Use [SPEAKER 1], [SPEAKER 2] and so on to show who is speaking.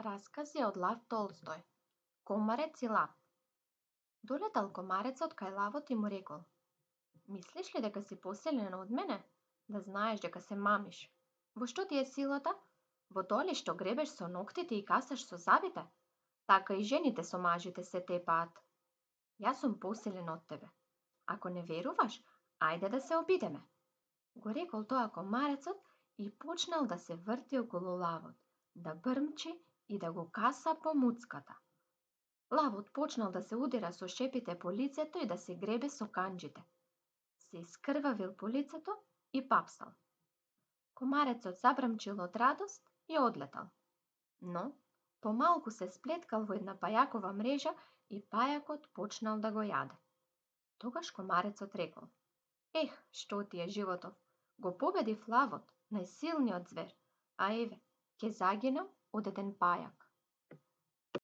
[SPEAKER 1] Раскази од Лав Толстој. Комарец и лав. Долетал комарецот кај лавот и му рекол: Мислиш ли дека си поселен од мене? Да знаеш дека се мамиш. Во што ти е силата? Во тоа ли што гребеш со ноктите и касаш со забите? Така и жените со мажите се тепаат. Јас сум поселен од тебе. Ако не веруваш, ајде да се обидеме. Го рекол тоа комарецот и почнал да се врти околу лавот, да брмчи и да го каса по муцката. Лавот почнал да се удира со шепите по лицето и да се гребе со канџите. Се искрвавил по лицето и папсал. Комарецот забрмчил од радост и одлетал. Но, помалку се сплеткал во една пајакова мрежа и пајакот почнал да го јаде. Тогаш комарецот рекол: Ех, што ти е животов? Го победив лавот, најсилниот звер, а еве, ќе загинам од еден пајак.